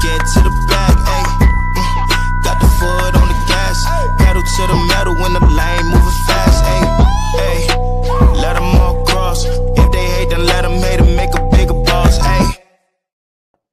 get to the bag, ayy. Got the foot on the gas, pedal to the metal when the lane moving fast, ayy. Let them all cross. If they hate, then let them hate and make a bigger boss, ayy.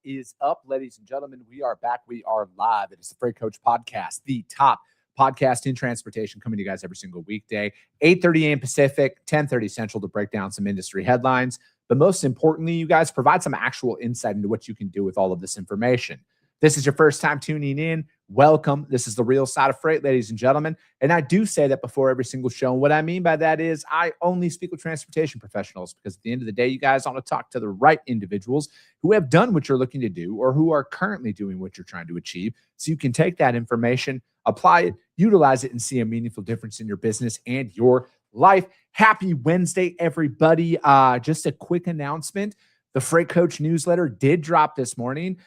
Is up, ladies and gentlemen. We are back. We are live. It is the Freight Coach Podcast, the top podcast in transportation, coming to you guys every single weekday, 8:30 a.m. Pacific, 10:30 Central, to break down some industry headlines. But most importantly, you guys provide some actual insight into what you can do with all of this information. This is your first time tuning in. Welcome. This is the real side of freight, ladies and gentlemen. And I do say that before every single show. And what I mean by that is I only speak with transportation professionals, because at the end of the day, you guys want to talk to the right individuals who have done what you're looking to do or who are currently doing what you're trying to achieve, so you can take that information, apply it, utilize it, and see a meaningful difference in your business and your life. Happy Wednesday, everybody. Just a quick announcement. The Freight Coach newsletter did drop this morning.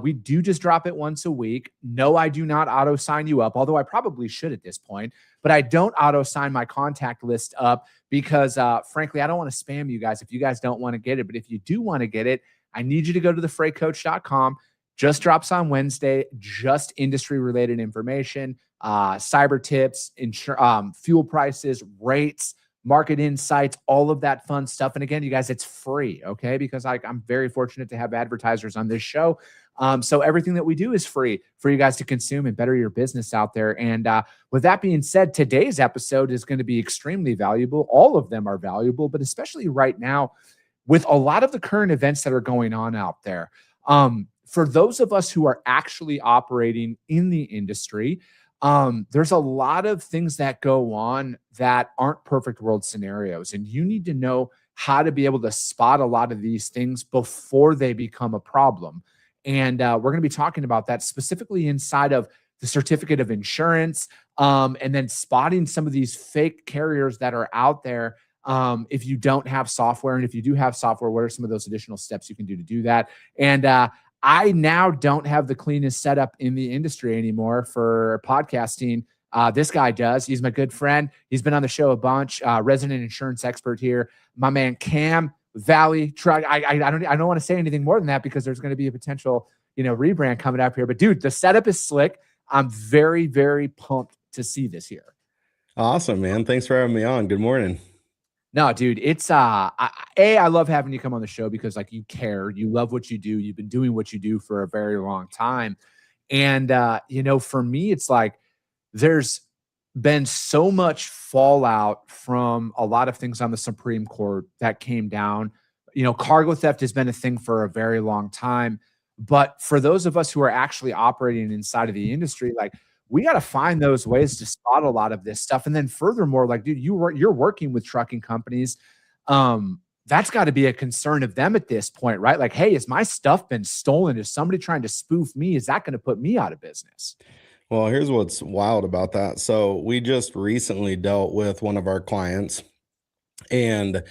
We do just drop it once a week. No, I do not auto sign you up, although I probably should at this point, but I don't auto sign my contact list up because frankly, I don't want to spam you guys if you guys don't want to get it. But if you do want to get it, I need you to go to thefreightcoach.com. Just drops on Wednesday, just industry related information, cyber tips, fuel prices, rates, market insights, all of that fun stuff. And again, you guys, it's free, okay? Because I'm very fortunate to have advertisers on this show. So everything that we do is free for you guys to consume and better your business out there. And with that being said, today's episode is going to be extremely valuable. All of them are valuable, but especially right now with a lot of the current events that are going on out there. For those of us who are actually operating in the industry, there's a lot of things that go on that aren't perfect world scenarios, and you need to know how to be able to spot a lot of these things before they become a problem. And we're going to be talking about that specifically inside of the certificate of insurance, and then spotting some of these fake carriers that are out there. If you don't have software, and if you do have software, what are some of those additional steps you can do to do that? And I now don't have the cleanest setup in the industry anymore for podcasting. This guy does. He's my good friend. He's been on the show a bunch. Resident insurance expert here. My man Cam Valley. I don't want to say anything more than that because there's going to be a potential, rebrand coming up here. But dude, the setup is slick. I'm very, very pumped to see this here. Awesome, man. Thanks for having me on. Good morning. No, dude, it's I love having you come on the show because you care, you love what you do, you've been doing what you do for a very long time. And for me, it's there's been so much fallout from a lot of things on the Supreme Court that came down. Cargo theft has been a thing for a very long time. But for those of us who are actually operating inside of the industry, we got to find those ways to spot a lot of this stuff. And then furthermore, dude, you're working with trucking companies. That's got to be a concern of them at this point, right? Hey, has my stuff been stolen? Is somebody trying to spoof me? Is that going to put me out of business? Well, here's what's wild about that. So we just recently dealt with one of our clients, and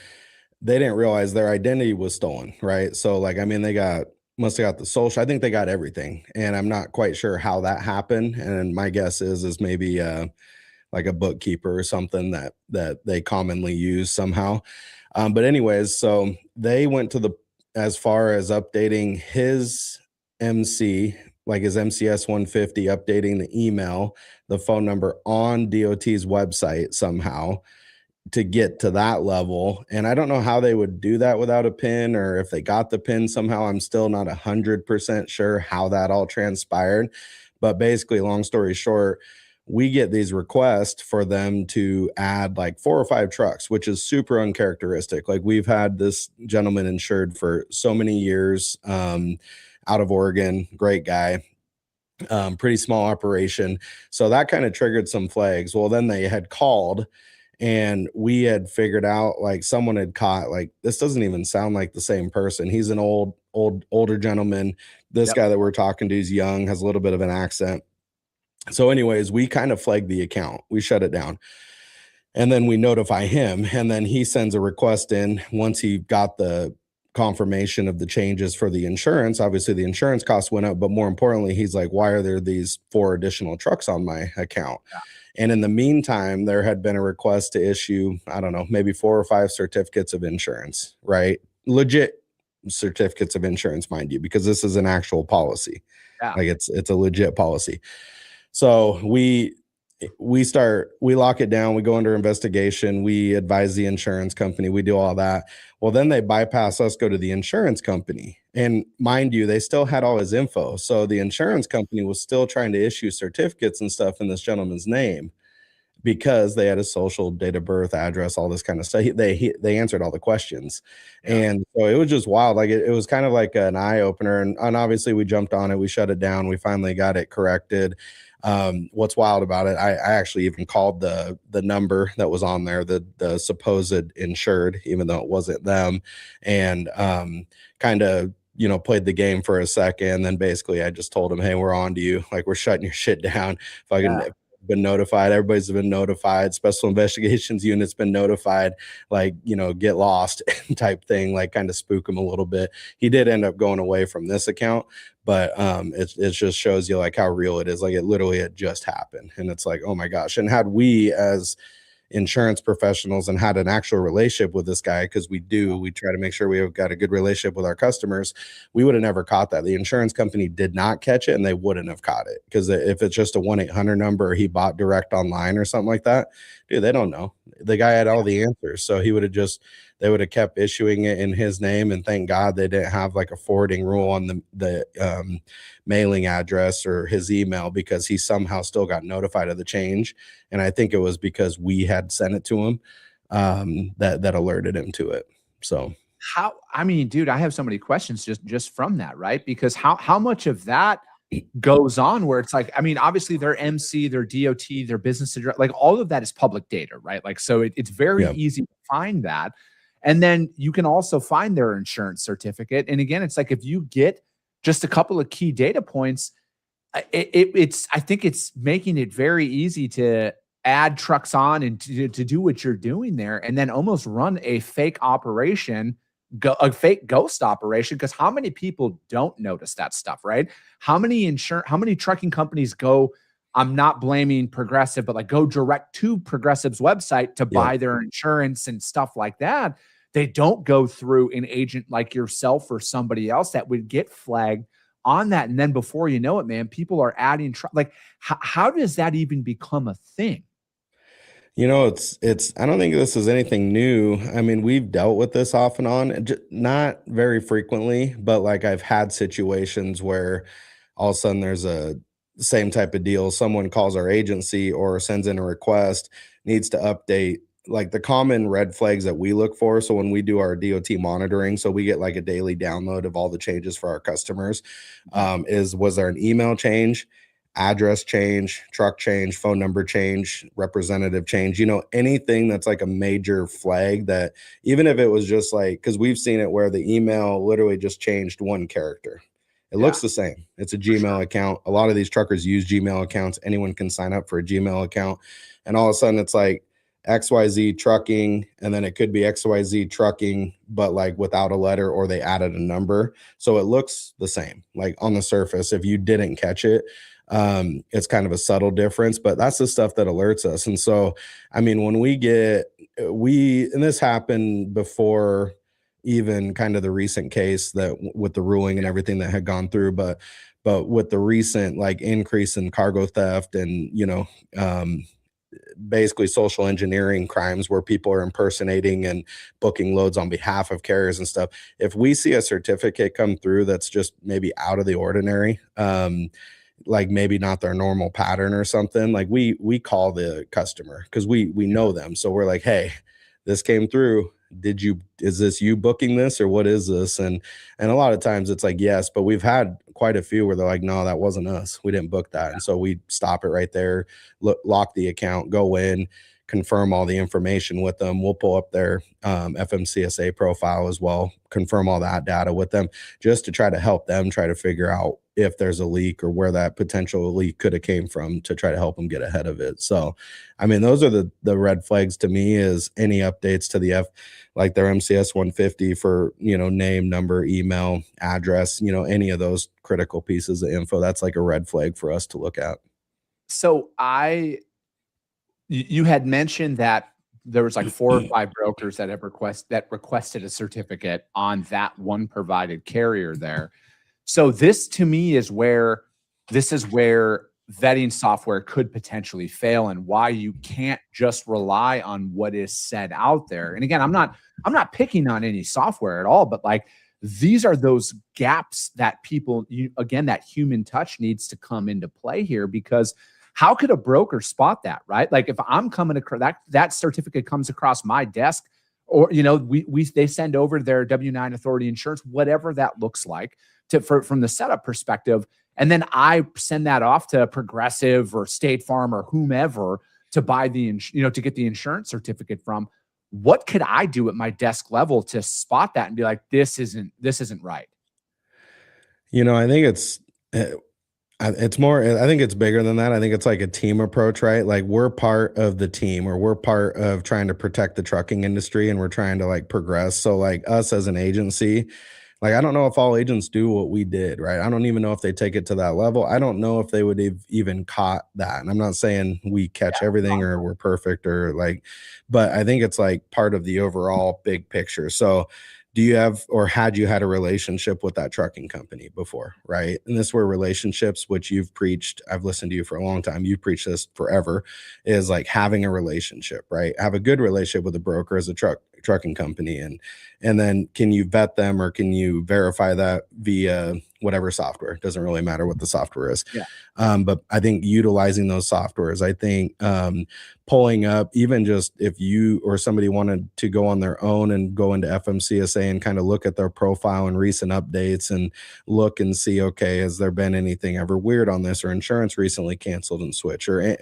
they didn't realize their identity was stolen, right? So they must have got the social. I think they got everything, and I'm not quite sure how that happened. And my guess is maybe a bookkeeper or something that they commonly use somehow. But anyways, so they went as far as updating his MC, his MCS 150, updating the email, the phone number on DOT's website somehow to get to that level. And I don't know how they would do that without a PIN, or if they got the PIN somehow. I'm still not 100% sure how that all transpired. But basically, long story short, we get these requests for them to add 4 or 5 trucks, which is super uncharacteristic. We've had this gentleman insured for so many years, out of Oregon, great guy, pretty small operation. So that kind of triggered some flags. Well, then they had called, and we had figured out someone had caught this doesn't even sound like the same person. He's an older gentleman. This guy that we're talking to is young, has a little bit of an accent. So anyways, we kind of flagged the account. We shut it down. And then we notify him, and then he sends a request in once he got the confirmation of the changes for the insurance. Obviously the insurance costs went up, but more importantly, he's like, why are there these 4 additional trucks on my account? Yeah. And in the meantime, there had been a request to issue, I don't know, maybe 4 or 5 certificates of insurance, right? Legit certificates of insurance, mind you, because this is an actual policy. Yeah. Like it's a legit policy. So we lock it down, we go under investigation, we advise the insurance company, we do all that. Well, then they bypass us, go to the insurance company. And mind you, they still had all his info. So the insurance company was still trying to issue certificates and stuff in this gentleman's name because they had a social, date of birth, address, all this kind of stuff. They answered all the questions. Yeah. And so it was just wild. Like it was kind of like an eye opener. And obviously we jumped on it. We shut it down. We finally got it corrected. What's wild about it, I actually even called the number that was on there, the supposed insured, even though it wasn't them, and kind of, you know, played the game for a second. Then basically I just told him, hey, we're on to you. Like, we're shutting your shit down. Been notified, everybody's been notified, special investigations unit's been notified, like, you know, get lost type thing, like kind of spook him a little bit. He did end up going away from this account, but it just shows you like how real it is. Like it literally had just happened, and it's like, oh my gosh. And had we as insurance professionals and had an actual relationship with this guy, because we try to make sure we've got a good relationship with our customers, we would have never caught that. The insurance company did not catch it, and they wouldn't have caught it, because if it's just a 1-800 number, or he bought direct online or something like that, dude, they don't know. The guy had all the answers, so they would have kept issuing it in his name. And thank God they didn't have like a forwarding rule on the mailing address or his email, because he somehow still got notified of the change. And I think it was because we had sent it to him that alerted him to it. So I mean, dude, I have so many questions just from that, right? Because how much of that goes on where it's like, I mean, obviously their MC, their DOT, their business address, like all of that is public data, right? Like, so it's very easy to find that. And then you can also find their insurance certificate. And again, it's like, if you get just a couple of key data points, I think it's making it very easy to add trucks on and to do what you're doing there, and then almost run a fake operation, a fake ghost operation. Because how many people don't notice that stuff, right? How many trucking companies go, I'm not blaming Progressive, but like go direct to Progressive's website to buy their insurance and stuff like that. They don't go through an agent like yourself or somebody else that would get flagged on that. And then before you know it, man, people are adding, like, how does that even become a thing? You know, I don't think this is anything new. I mean, we've dealt with this off and on, not very frequently, but like I've had situations where all of a sudden there's a same type of deal. Someone calls our agency or sends in a request, needs to update like the common red flags that we look for. So when we do our DOT monitoring, so we get like a daily download of all the changes for our customers, was there an email change, address change, truck change, phone number change, representative change, you know, anything that's like a major flag that, even if it was just like, because we've seen it where the email literally just changed one character. It looks the same. It's a Gmail account. A lot of these truckers use Gmail accounts. Anyone can sign up for a Gmail account. And all of a sudden it's like XYZ trucking, and then it could be XYZ trucking, but like without a letter, or they added a number. So it looks the same, like on the surface, if you didn't catch it. It's kind of a subtle difference, but that's the stuff that alerts us. And so, I mean, when and this happened before even kind of the recent case that with the ruling and everything that had gone through, but with the recent like increase in cargo theft and, you know, basically social engineering crimes where people are impersonating and booking loads on behalf of carriers and stuff. If we see a certificate come through that's just maybe out of the ordinary, like maybe not their normal pattern or something, like we call the customer, because we know them. So we're like, hey, this came through. Is this you booking this, or what is this? And a lot of times it's like, yes, but we've had quite a few where they're like, no, that wasn't us. We didn't book that. And so we stop it right there, lock the account, go in, confirm all the information with them. We'll pull up their FMCSA profile as well, confirm all that data with them, just to try to help them try to figure out if there's a leak or where that potential leak could have came from, to try to help them get ahead of it. So, I mean, those are the red flags to me, is any updates to the like their MCS 150 for, you know, name, number, email, address, you know, any of those critical pieces of info. That's like a red flag for us to look at. So you had mentioned that there was like 4 or 5 brokers that have requested a certificate on that one provided carrier there. So this to me is where vetting software could potentially fail, and why you can't just rely on what is said out there. And again, I'm not picking on any software at all, but like these are those gaps that people, that human touch needs to come into play here, because how could a broker spot that, right? Like if I'm coming across that certificate comes across my desk, or they send over their W-9 authority insurance, whatever that looks like, from the setup perspective, and then I send that off to Progressive or State Farm or whomever to buy to get the insurance certificate from. What could I do at my desk level to spot that and be like, this isn't right? I think it's more, I think it's bigger than that. I think it's like a team approach, right? Like we're part of the team, or we're part of trying to protect the trucking industry, and we're trying to like progress. So like us as an agency, like, I don't know if all agents do what we did, right? I don't even know if they take it to that level. I don't know if they would have even caught that. And I'm not saying we catch everything or we're perfect or like, but I think it's like part of the overall big picture. So do you have, or had you had a relationship with that trucking company before, right? And this where relationships, which you've preached, I've listened to you for a long time, you've preached this forever, is like having a relationship, right? Have a good relationship with a broker as a trucking company, and then can you vet them, or can you verify that via whatever software? It doesn't really matter what the software is. But I think utilizing those softwares, I think pulling up, even just if you or somebody wanted to go on their own and go into FMCSA and kind of look at their profile and recent updates and look and see, okay, has there been anything ever weird on this, or insurance recently canceled and switched, or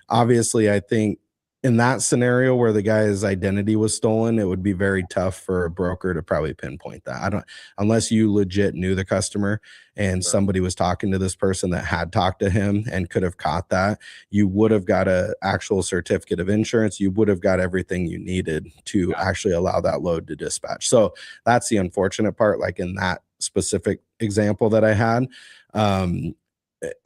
obviously I think in that scenario where the guy's identity was stolen, it would be very tough for a broker to probably pinpoint that. Unless you legit knew the customer and somebody was talking to this person that had talked to him and could have caught that, you would have got an actual certificate of insurance. You would have got everything you needed to actually allow that load to dispatch. So that's the unfortunate part, like in that specific example that I had.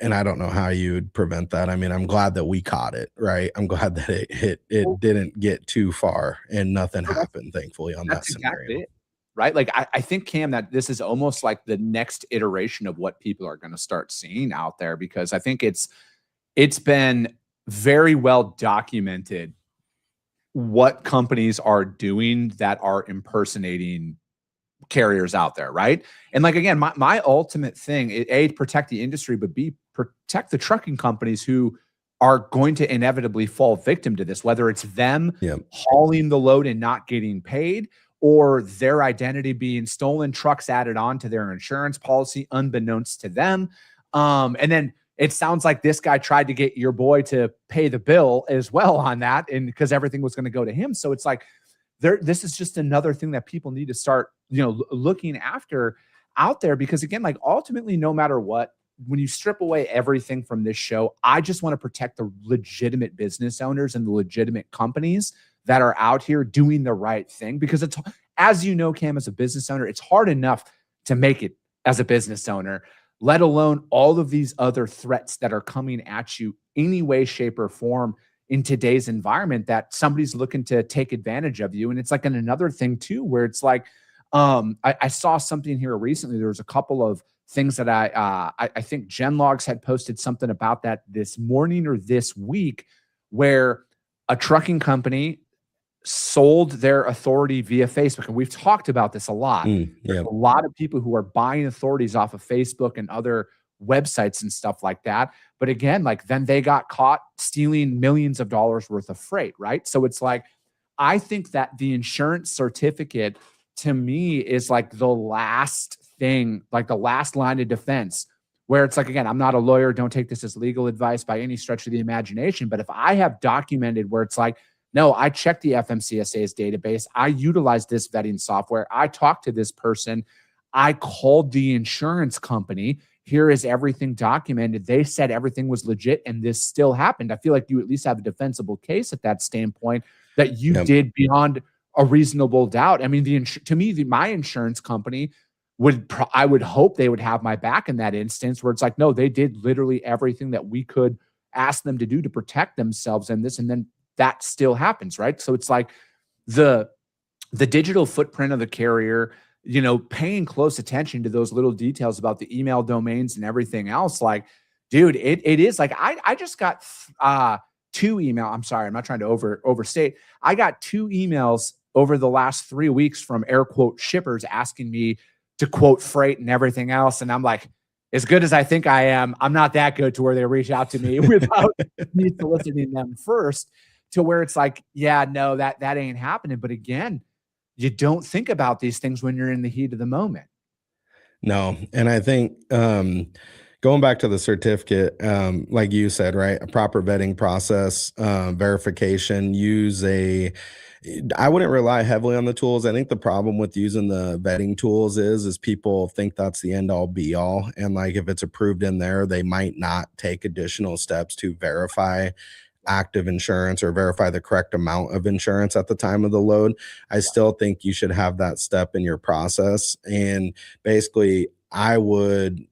And I don't know how you would prevent that. I mean, I'm glad that we caught it, right? I'm glad that it didn't get too far and nothing happened, thankfully, on that scenario. Exactly it, right? Like I think, Cam, that this is almost like the next iteration of what people are going to start seeing out there, because I think it's been very well documented what companies are doing that are impersonating carriers out there, right? And like, again, my ultimate thing, A, protect the industry, but B, protect the trucking companies who are going to inevitably fall victim to this, whether it's them hauling the load and not getting paid, or their identity being stolen, trucks added on to their insurance policy unbeknownst to them. And then it sounds like this guy tried to get your boy to pay the bill as well on that, and because everything was going to go to him. So it's like, this is just another thing that people need to start, looking after out there, because again, like ultimately, no matter what, when you strip away everything from this show, I just want to protect the legitimate business owners and the legitimate companies that are out here doing the right thing. Because it's, as you know, Cam, as a business owner, it's hard enough to make it as a business owner, let alone all of these other threats that are coming at you any way, shape, or form in today's environment, that somebody's looking to take advantage of you. And it's like another thing too, where it's like, I saw something here recently. There was a couple of things that I think Genlogs had posted something about that this morning or this week, where a trucking company sold their authority via Facebook. And we've talked about this a lot. There's a lot of people who are buying authorities off of Facebook and other websites and stuff like that. But again, like then they got caught stealing millions of dollars worth of freight, right? So it's like, I think that the insurance certificate to me is like the last thing, like the last line of defense, where it's like, again, I'm not a lawyer. Don't take this as legal advice by any stretch of the imagination. But if I have documented where it's like, no, I checked the FMCSA's database, I utilized this vetting software, I talked to this person, I called the insurance company, here is everything documented, they said everything was legit, and this still happened. I feel like you at least have a defensible case at that standpoint, that you did beyond a reasonable doubt. I mean, to me, my insurance company I would hope they would have my back in that instance, where it's like, no, they did literally everything that we could ask them to do to protect themselves in this. And then that still happens, right? So it's like the digital footprint of the carrier, paying close attention to those little details about the email domains and everything else. Like, dude, it is like, I just got 2 emails. I'm sorry, I'm not trying to overstate. I got 2 emails over the last 3 weeks from air quote shippers asking me to quote freight and everything else. And I'm like, as good as I think I am, I'm not that good to where they reach out to me without me soliciting them first, to where it's like, yeah, no, that ain't happening. But again, you don't think about these things when you're in the heat of the moment. No. And I think, going back to the certificate, like you said, right, a proper vetting process, verification, I wouldn't rely heavily on the tools. I think the problem with using the vetting tools is people think that's the end all be all. And like, if it's approved in there, they might not take additional steps to verify active insurance or verify the correct amount of insurance at the time of the load. I still think you should have that step in your process. And basically, I would,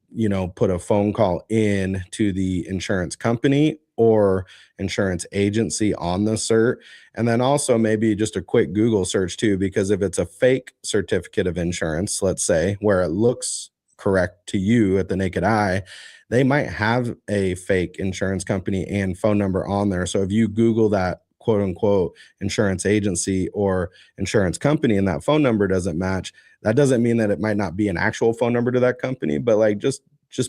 put a phone call in to the insurance company or insurance agency on the cert. And then also maybe just a quick Google search too, because if it's a fake certificate of insurance, let's say, where it looks correct to you at the naked eye, they might have a fake insurance company and phone number on there. So if you Google that quote unquote insurance agency or insurance company and that phone number doesn't match, that doesn't mean that it might not be an actual phone number to that company, but like, just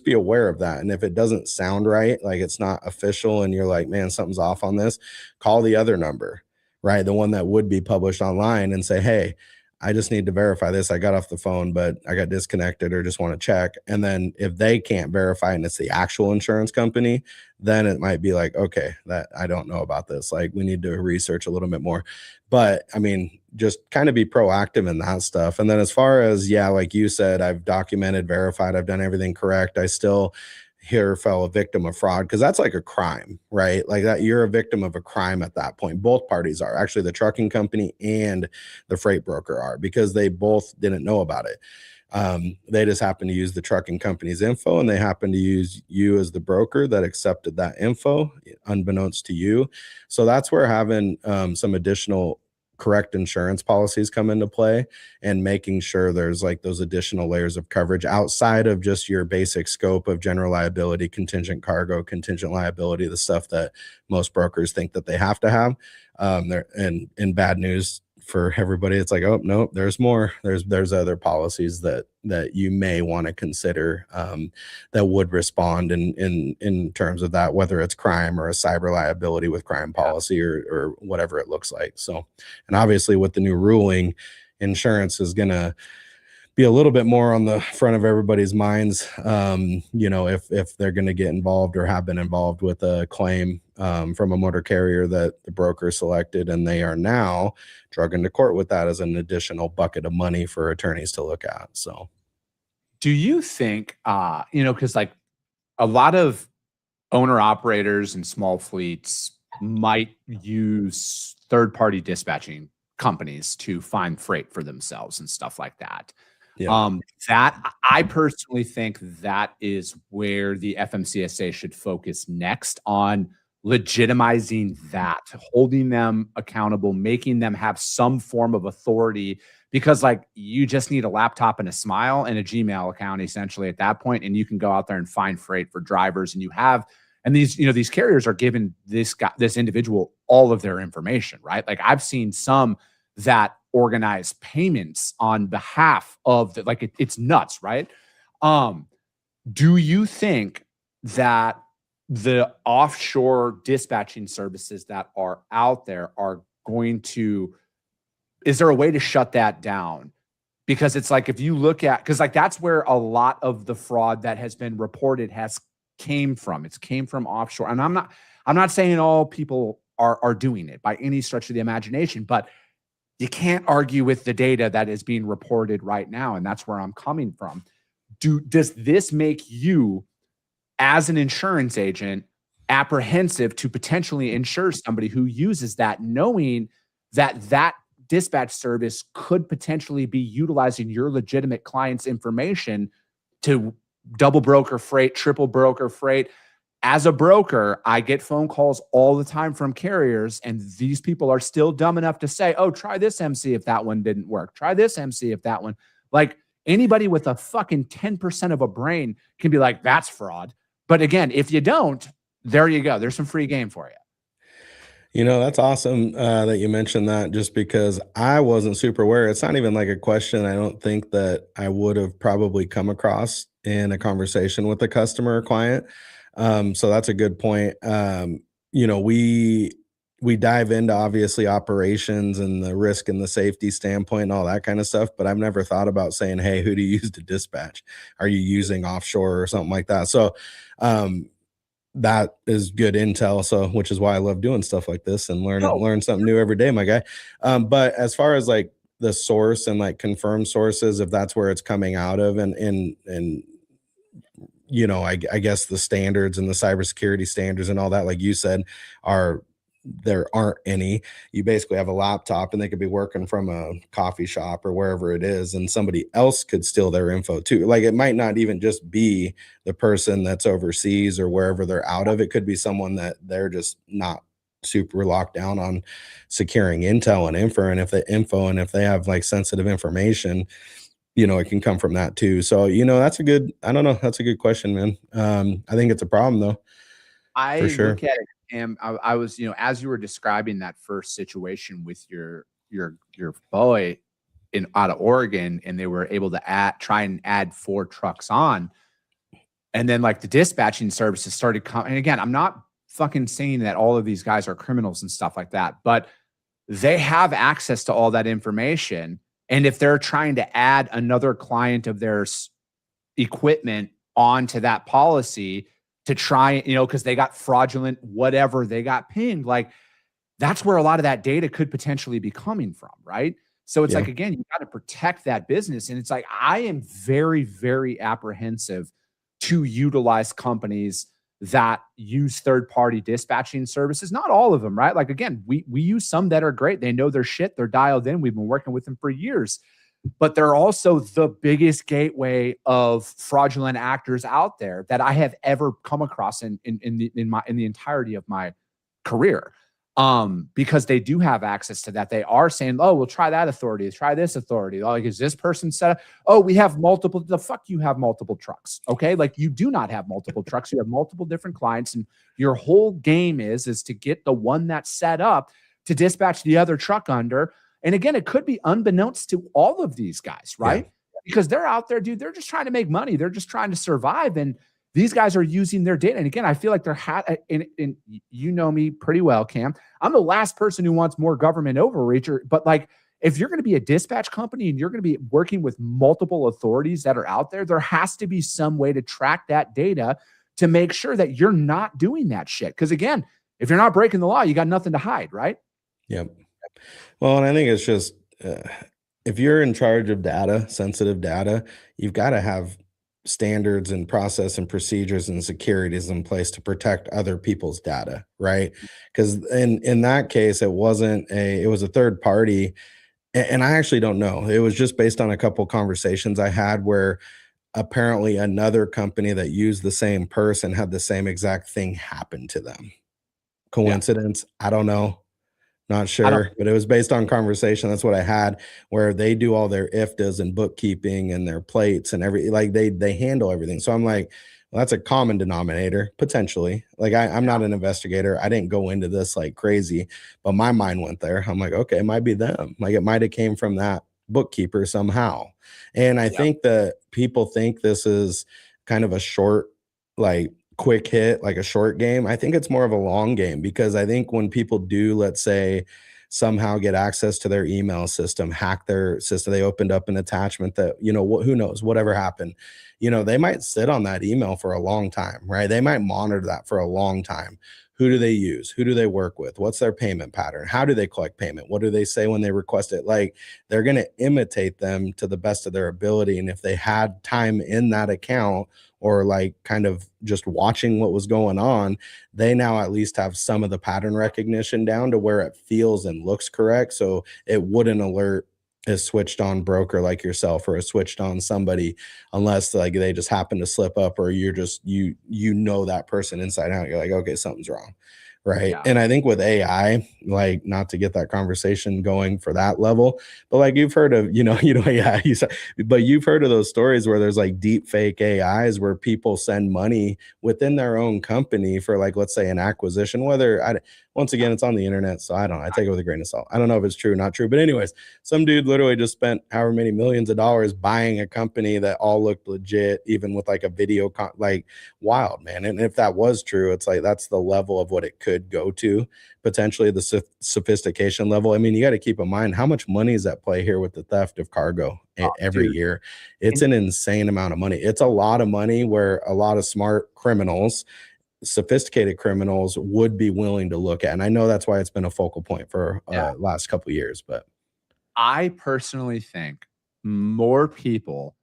be aware of that. And if it doesn't sound right, like it's not official and you're like, man, something's off on this, call the other number, right? The one that would be published online, and say, hey, I just need to verify this. I got off the phone, but I got disconnected, or just want to check. And then if they can't verify and it's the actual insurance company, then it might be like, okay, that I don't know about this. Like, we need to research a little bit more. But I mean, just kind of be proactive in that stuff. And then as far as, yeah, like you said, I've documented, verified, I've done everything correct. I still fell a victim of fraud, because that's like a crime, right? Like that, you're a victim of a crime at that point. Both parties are, actually the trucking company and the freight broker are, because they both didn't know about it. They just happen to use the trucking company's info, and they happen to use you as the broker that accepted that info unbeknownst to you. So that's where having some additional correct insurance policies come into play, and making sure there's like those additional layers of coverage outside of just your basic scope of general liability, contingent cargo, contingent liability, the stuff that most brokers think that they have to have. And bad news for everybody, it's like, oh no, there's more. There's other policies that you may want to consider that would respond in terms of that, whether it's crime or a cyber liability with crime policy or whatever it looks like. So, and obviously with the new ruling, insurance is going to be a little bit more on the front of everybody's minds. If they're going to get involved or have been involved with a claim from a motor carrier that the broker selected, and they are now drug into court with that as an additional bucket of money for attorneys to look at. So, do you think, because like a lot of owner operators and small fleets might use third-party dispatching companies to find freight for themselves and stuff like that. yeah. That I personally think that is where the FMCSA should focus next, on legitimizing that, holding them accountable, making them have some form of authority, because like you just need a laptop and a smile and a Gmail account essentially at that point, and you can go out there and find freight for drivers. And these carriers are giving this individual all of their information, right? Like I've seen some that organize payments on behalf of it's nuts, right? Do you think that the offshore dispatching services that are out there are going to, is there a way to shut that down? Because it's like, if you look at, because like that's where a lot of the fraud that has been reported came from. It's came from offshore. And I'm not saying all people are doing it by any stretch of the imagination, but you can't argue with the data that is being reported right now. And that's where I'm coming from. Does this make you, as an insurance agent, apprehensive to potentially insure somebody who uses that, knowing that dispatch service could potentially be utilizing your legitimate client's information to double broker freight, triple broker freight, as a broker, I get phone calls all the time from carriers, and these people are still dumb enough to say, oh, try this MC if that one didn't work. Try this MC if that one. Like, anybody with a fucking 10% of a brain can be like, that's fraud. But again, if you don't, there you go. There's some free game for you. You know, that's awesome that you mentioned that, just because I wasn't super aware. It's not even like a question I don't think that I would have probably come across in a conversation with a customer or client. So that's a good point. You know, we dive into obviously operations and the risk and the safety standpoint and all that kind of stuff, but I've never thought about saying, hey, who do you use to dispatch? Are you using offshore or something like that? So that is good intel. So, which is why I love doing stuff like this and learn something new every day, my guy. But as far as like the source and like confirmed sources, if that's where it's coming out of, and you know, I guess the standards and the cybersecurity standards and all that, like you said, there aren't any. You basically have a laptop and they could be working from a coffee shop or wherever it is, and somebody else could steal their info too. Like, it might not even just be the person that's overseas or wherever they're out of. It could be someone that they're just not super locked down on securing intel and if they have like sensitive information, you know, it can come from that too. So, you know, that's a good question, man. I think it's a problem though. I for sure. look at it, and I was, you know, as you were describing that first situation with your boy out of Oregon, and they were able to try and add 4 trucks on, and then like the dispatching services started coming. And again, I'm not fucking saying that all of these guys are criminals and stuff like that, but they have access to all that information. And if they're trying to add another client of theirs equipment onto that policy to try, you know, because they got fraudulent, whatever, they got pinged, like, that's where a lot of that data could potentially be coming from, right? So it's like, again, you got to protect that business. And it's like, I am very, very apprehensive to utilize companies that use third-party dispatching services. Not all of them, right? Like, again, we use some that are great. They know their shit. They're dialed in. We've been working with them for years. But they're also the biggest gateway of fraudulent actors out there that I have ever come across in the entirety of my career. Because they do have access to that. They are saying, oh, we'll try that authority, try this authority. Like, is this person set up? Oh, we have multiple. The fuck, you have multiple trucks. Okay. Like, you do not have multiple trucks. You have multiple different clients, and your whole game is to get the one that's set up to dispatch the other truck under. And again, it could be unbeknownst to all of these guys, right? Yeah. Because they're out there, dude. They're just trying to make money. They're just trying to survive. And these guys are using their data. And again, I feel like and you know me pretty well, Cam. I'm the last person who wants more government overreach. But like, if you're going to be a dispatch company and you're going to be working with multiple authorities that are out there, there has to be some way to track that data to make sure that you're not doing that shit. Because again, if you're not breaking the law, you got nothing to hide, right? Yep. Well, and I think it's just, if you're in charge of data, sensitive data, you've got to have standards and process and procedures and securities in place to protect other people's data, right? Because in that case, it was a third party. And I actually don't know. It was just based on a couple conversations I had where apparently another company that used the same person had the same exact thing happen to them. Coincidence? Yeah. I don't know. Not sure, but it was based on conversation. That's what I had, where they do all their IFTAs and bookkeeping and their plates and like they handle everything. So I'm like, well, that's a common denominator potentially. Like I'm not an investigator. I didn't go into this like crazy, but my mind went there. I'm like, okay, it might be them. Like it might have came from that bookkeeper somehow. And I think that people think this is kind of a short, like quick hit, like a short game. I think it's more of a long game, because I think when people do, let's say, somehow get access to their email system, hack their system, they opened up an attachment that, you know, who knows, whatever happened, you know, they might sit on that email for a long time, right? They might monitor that for a long time. Who do they use? Who do they work with? What's their payment pattern? How do they collect payment? What do they say when they request it? Like, they're going to imitate them to the best of their ability. And if they had time in that account, or like kind of just watching what was going on, they now at least have some of the pattern recognition down to where it feels and looks correct. So it wouldn't alert a switched on broker like yourself or a switched on somebody, unless like they just happen to slip up, or you're just you know that person inside out. You're like, okay, something's wrong. Right. Yeah. And I think with AI, like, not to get that conversation going for that level, but like you've heard of, yeah, but you've heard of those stories where there's like deep fake AIs where people send money within their own company for, like, let's say an acquisition, once again, it's on the internet. So I take it with a grain of salt. I don't know if it's true or not true, but anyways, some dude literally just spent however many millions of dollars buying a company that all looked legit, even with like a video, like, wild, man. And if that was true, it's like, that's the level of what it could go to, potentially the sophistication level. I mean, you got to keep in mind how much money is at play here with the theft of cargo every year. It's an insane amount of money. It's a lot of money where a lot of smart criminals, sophisticated criminals, would be willing to look at. And I know that's why it's been a focal point for last couple of years. But I personally think more people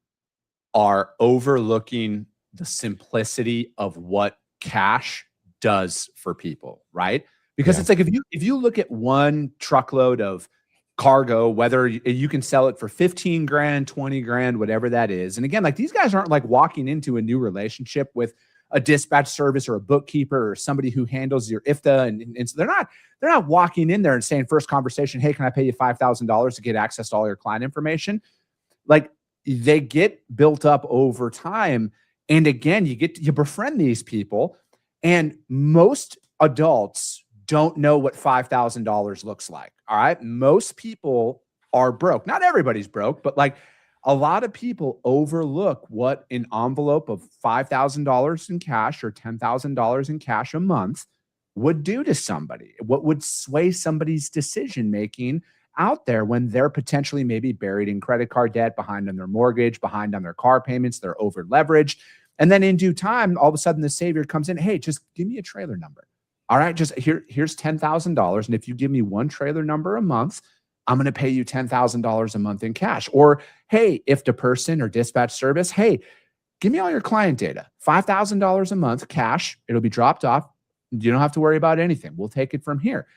are overlooking the simplicity of what cash does for people, right? Because it's like, if you look at one truckload of cargo, whether you can sell it for 15 grand, 20 grand, whatever that is. And again, like, these guys aren't like walking into a new relationship with a dispatch service or a bookkeeper or somebody who handles your IFTA. And so they're not walking in there and saying, first conversation, hey, can I pay you $5,000 to get access to all your client information? Like, they get built up over time. And again, you befriend these people, and most adults don't know what $5,000 looks like. All right. Most people are broke. Not everybody's broke, but like, a lot of people overlook what an envelope of $5,000 in cash or $10,000 in cash a month would do to somebody, what would sway somebody's decision-making out there when they're potentially maybe buried in credit card debt, behind on their mortgage, behind on their car payments, they're over leveraged. And then in due time, all of a sudden the savior comes in, hey, just give me a trailer number. All right, just here's $10,000. And if you give me one trailer number a month, I'm going to pay you $10,000 a month in cash. Or, hey, if the person or dispatch service, hey, give me all your client data, $5,000 a month cash. It'll be dropped off. You don't have to worry about anything. We'll take it from here.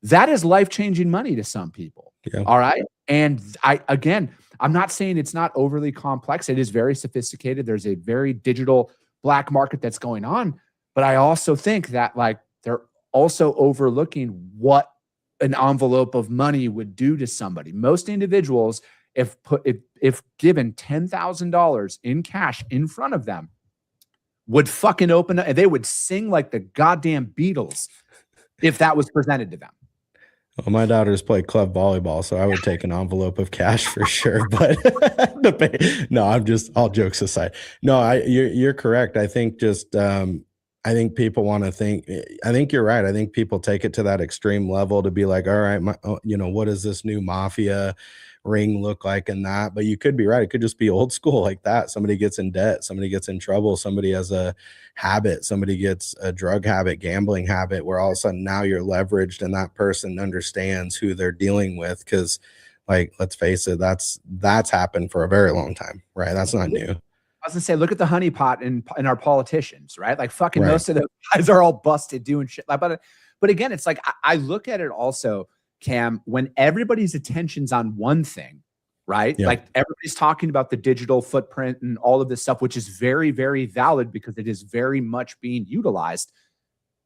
That is life-changing money to some people. Yeah. All right. And I'm not saying it's not overly complex. It is very sophisticated. There's a very digital black market that's going on. But I also think that, like, they're also overlooking what an envelope of money would do to somebody. Most individuals, if given $10,000 in cash in front of them, would fucking open up, and they would sing like the goddamn Beatles if that was presented to them. Well, my daughters play club volleyball, so I would take an envelope of cash for sure. But no, I'm just, all jokes aside. No, you're correct. I think I think people want to think, I think you're right. I think people take it to that extreme level to be like, all right, what does this new mafia ring look like in that? But you could be right. It could just be old school like that. Somebody gets in debt, somebody gets in trouble, somebody has a habit, somebody gets a drug habit, gambling habit, where all of a sudden now you're leveraged and that person understands who they're dealing with. Cause, like, let's face it, that's happened for a very long time, right? That's not new. I was gonna say, look at the honeypot in our politicians, right? Like, fucking right. Most of those guys are all busted doing shit. But again, it's like, I look at it also, Cam, when everybody's attention's on one thing, right? Yep. Like, everybody's talking about the digital footprint and all of this stuff, which is very, very valid because it is very much being utilized.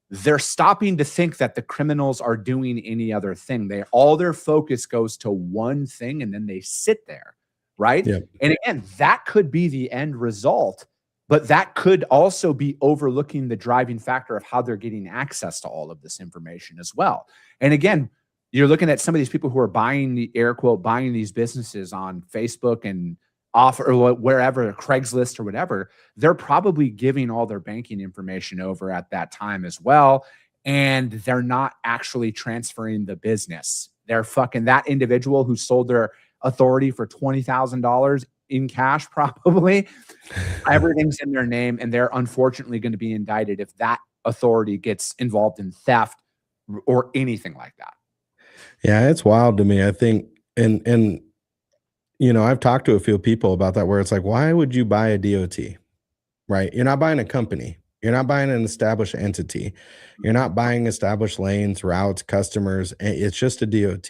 They're stopping to think that the criminals are doing any other thing. All their focus goes to one thing, and then they sit there. Right. Yep. And again, that could be the end result, but that could also be overlooking the driving factor of how they're getting access to all of this information as well. And again, you're looking at some of these people who are buying these businesses on Facebook and offer or wherever, Craigslist or whatever. They're probably giving all their banking information over at that time as well. And they're not actually transferring the business. They're fucking that individual who sold their authority for $20,000 in cash, probably. Everything's in their name, and they're unfortunately going to be indicted if that authority gets involved in theft or anything like that. Yeah, it's wild to me. I think, and I've talked to a few people about that, where it's like, why would you buy a DOT? Right? You're not buying a company. You're not buying an established entity. You're not buying established lanes, routes, customers. It's just a DOT.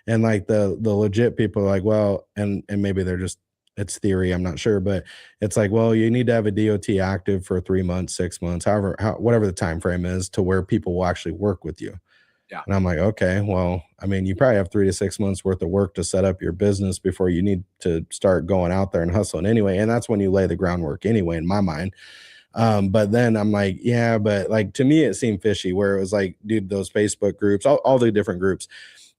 And like the legit people are like, well, and maybe they're just, it's theory, I'm not sure, but it's like, well, you need to have a DOT active for 3 months, 6 months, whatever the time frame is, to where people will actually work with you. Yeah. And I'm like, okay, well, I mean, you probably have 3 to 6 months worth of work to set up your business before you need to start going out there and hustling anyway. And that's when you lay the groundwork anyway, in my mind. But then I'm like, yeah, but like, to me, it seemed fishy, where it was like, dude, those Facebook groups, all the different groups,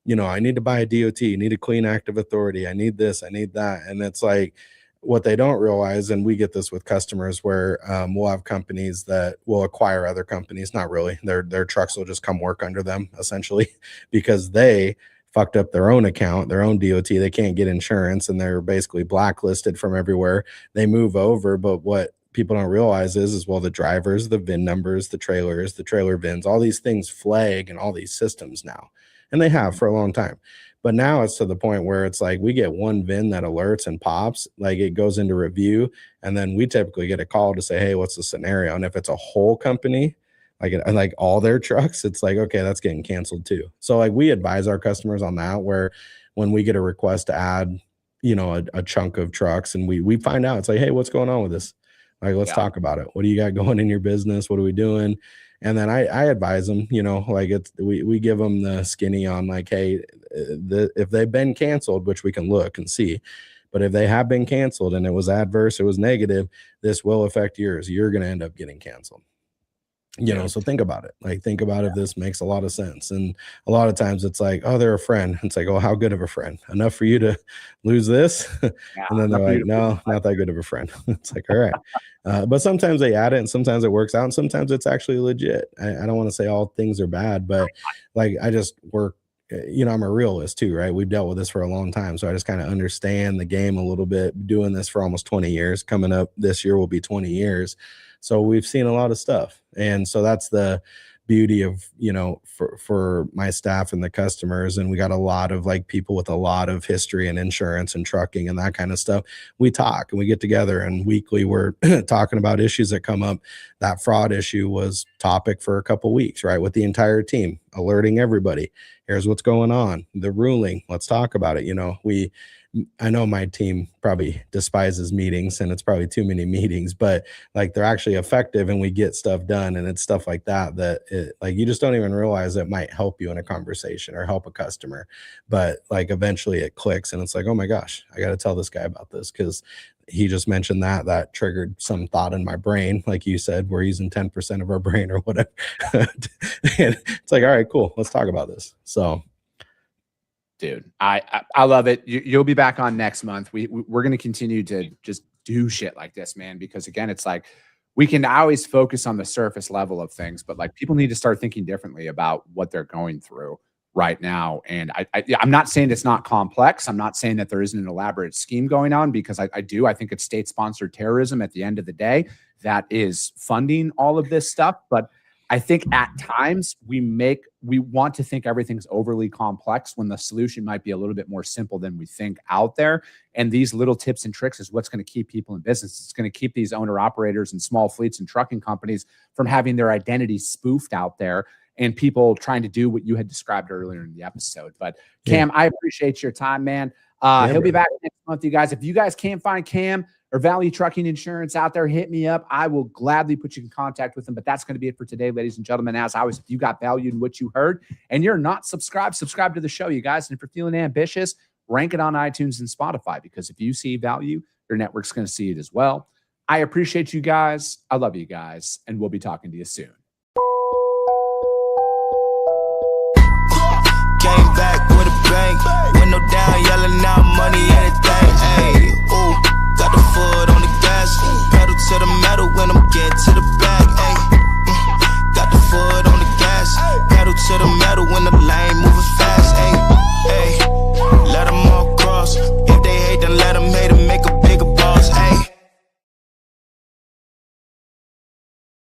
you know, I need to buy a DOT, need a clean active authority. I need this, I need that. And it's like, what they don't realize, and we get this with customers, where we'll have companies that will acquire other companies. Not really. Their trucks will just come work under them, essentially, because they fucked up their own account, their own DOT. They can't get insurance, and they're basically blacklisted from everywhere. They move over, but what people don't realize is well, the drivers, the VIN numbers, the trailers, the trailer VINs, all these things flag in all these systems now, and they have for a long time. But now it's to the point where it's like, we get one VIN that alerts and pops, like it goes into review, and then we typically get a call to say, hey, what's the scenario? And if it's a whole company, like all their trucks, it's like, okay, that's getting canceled too. So like, we advise our customers on that, where when we get a request to add, you know, a chunk of trucks, and we find out, it's like, hey, what's going on with this? Like, let's talk about it. What do you got going in your business? What are we doing? And then I advise them, you know, like we give them the skinny on like, hey, if they've been canceled, which we can look and see, but if they have been canceled and it was adverse, it was negative, this will affect yours. You're going to end up getting canceled. You know, so think about it. Like, think about if this makes a lot of sense. And a lot of times it's like, oh, they're a friend. It's like, oh, how good of a friend? Enough for you to lose this? And then they're like, no, not that good of a friend. It's like, all right. But sometimes they add it, and sometimes it works out, and sometimes it's actually legit. I don't want to say all things are bad, but like, I just work, you know, I'm a realist too, right? We've dealt with this for a long time. So I just kind of understand the game a little bit, doing this for almost 20 years. Coming up this year will be 20 years. So we've seen a lot of stuff. And so that's the beauty of, you know, for my staff and the customers. And we got a lot of like people with a lot of history in insurance and trucking and that kind of stuff. We talk and we get together, and weekly we're talking about issues that come up. That fraud issue was topic for a couple weeks, right? With the entire team, alerting everybody. Here's what's going on. The ruling, let's talk about it. You know, I know my team probably despises meetings, and it's probably too many meetings, but like, they're actually effective, and we get stuff done. And it's stuff like that like, you just don't even realize it might help you in a conversation or help a customer. But like, eventually it clicks, and it's like, oh my gosh, I got to tell this guy about this, because he just mentioned that triggered some thought in my brain. Like you said, we're using 10% of our brain or whatever. And it's like, all right, cool, let's talk about this. So dude, I love it. You'll be back on next month. We're going to continue to just do shit like this, man, because again, it's like, we can always focus on the surface level of things, but like, people need to start thinking differently about what they're going through right now. And I'm not saying it's not complex. I'm not saying that there isn't an elaborate scheme going on, because I think it's state-sponsored terrorism at the end of the day that is funding all of this stuff. But I think at times we want to think everything's overly complex, when the solution might be a little bit more simple than we think out there. And these little tips and tricks is what's going to keep people in business. It's going to keep these owner-operators and small fleets and trucking companies from having their identity spoofed out there, and people trying to do what you had described earlier in the episode. But Cam, I appreciate your time, man. He'll be back next month, you guys. If you guys can't find Cam or Value Trucking Insurance out there, hit me up. I will gladly put you in contact with them. But that's going to be it for today, ladies and gentlemen. As always, if you got value in what you heard and you're not subscribed to the show, you guys. And if you're feeling ambitious, rank it on iTunes and Spotify, because if you see value, your network's going to see it as well. I appreciate you guys. I love you guys. And we'll be talking to you soon. Came back with a bang, window down, yelling out money